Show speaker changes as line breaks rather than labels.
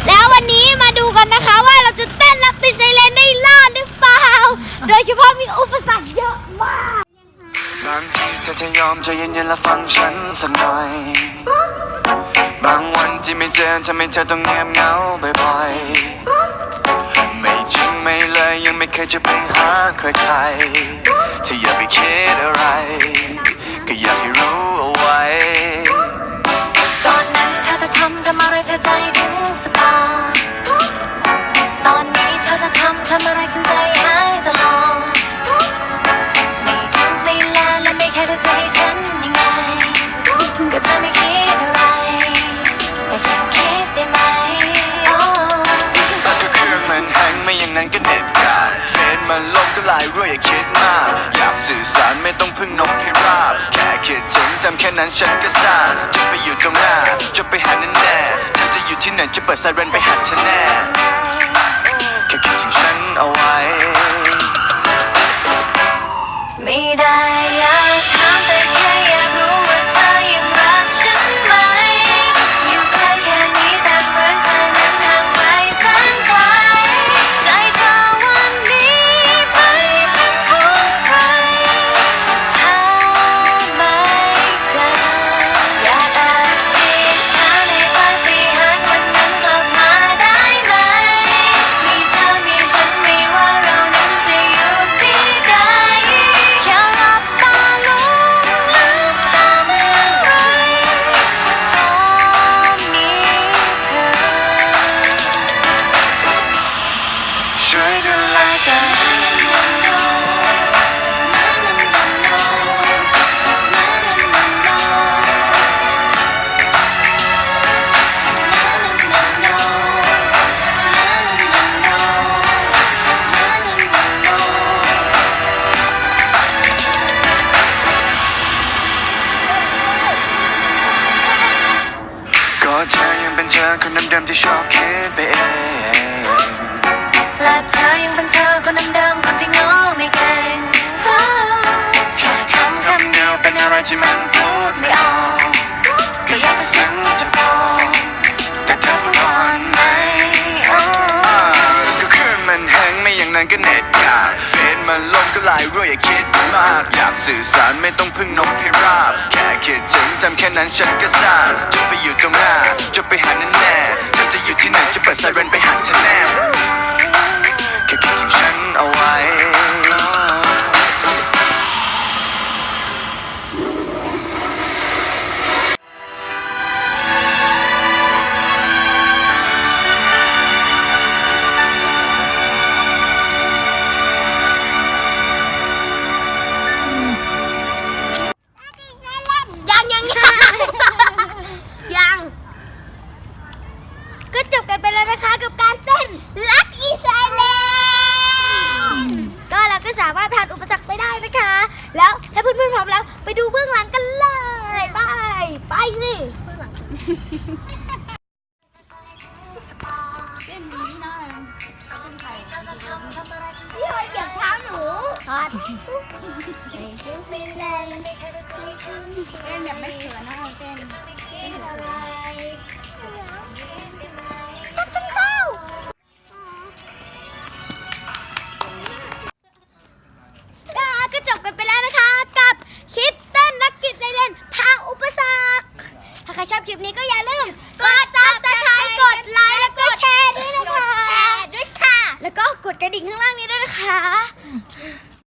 แล้ววันนี้มาดูกันนะคะว่าเราจะเต้นรับติดไซเรนได้รอดหรือเปล่าโดยเฉพาะมีอุปสรรคเยอะมาก
บางทีเธอจะยอมใจเย็นๆและฟังฉันสักหน่อยบางวันที่ไม่เจอทำให้เธอต้องเงียบเหงาบ่อยๆไม่จริงไม่เลยยังไม่เคยจะไปหาใครๆที่อย่าไปคิดอะไรก็อยากให้รู้เอาไว้
ก่อนนั้นเธอจะทำอะไรเธอใจถึงสบายตอนนี้เธอจะทำอะไรฉันใจหายตลอดไม่ดูไม่แลและไม่แค่เธอจะให้ฉันยังไงก็จะไม่คิดอะไรแต่ฉันคิดได้ไหม
ก็เครื่องมันแห้งไม่อย่างนั้นก็เน็ตขาดเฟซมันลบก็ไลน์รั่วอย่าคิดมากอยากสื่อสารไม่ต้องพึ่งนกพิราบแค่คิดถึงจำแค่นั้นฉันก็ซ่าจะไปอยู่ตรงหน้าจะไปหาแน่ๆเธอจะอยู่ที่ไหนจะเปิดไซเรนไปหาเธอแน่แค่คิดถึงฉันเอาไว้
ไม่ได้อยากถามแต่แค่อยากรู้ว่าเธอยังรักฉันไหมอยู่ใกล้แค่นี้แต่เหมือนเธอนั้นห่างไกลแสนไกลใจเธอวันนี้ไม่เป็นของใครหาไม่เจออยากอธิษฐานให้ปาฏิหาริย์วันนั้นกลับมาได้ไหมมีเธอมีฉันไม่ว่าเรานั้นจะอยู่ที่ใดแค่หลับตาลงลืมตาเมื่อไรพอมีเธอ
ช่วยดูแลกันก็เธอยังเป็นเธอคนเดิมๆที่ชอบคิดไปเอง
และเธอยังเป็นเธอคนเดิมๆคนที่ง้อไม่เก่งแค่คำเดียว
เป็นอะไรที่มันพูดไม่ออก
ก็อยากจะซึ้งจะพอแต่เธอพูดก่อนไหม
ก็เครื่องมันแห้งไม่อย่างนั้นก็เน็ตขาดเฟซมันลบก็ไลน์รั่วอย่าคิดมากอยากสื่อสารไม่ต้องพึ่งนกพิราบแค่คิดถึงจำแค่นั้นฉันก็ซ่าจะไปอยู่ตรงหน้าจะไปหาแน่ๆเธอจะอยู่ที่ไหนจะเปิดไซเรนไปหาเธอแน่แค่คิดถึงฉันเอาไว้
ยังก็จบกันไปแล้วนะคะกับการเต้นลักอีไซเลนก็เราก็สามารถผ่านอุปสรรคไปได้นะคะแล้วถ้าเพื่อนๆพร้อมแล้วไปดูเบื้องหลังกันเลยไปสิพี่เหยียบเท้าหนูทอดเต้นแบบไม่เขินนะเต้นอะไรเจ้าก็จบกันไปแล้วนะคะกับคลิปเต้นนักกิจไซเรนทางอุปสรรคถ้าใครชอบคลิปนี้ก็อย่าลืมกด Subscribe กดไลค์แล้วก็แชร์ด้วยนะคะแล้วก็กดกระดิ่งข้างล่างนี้ด้วยนะคะ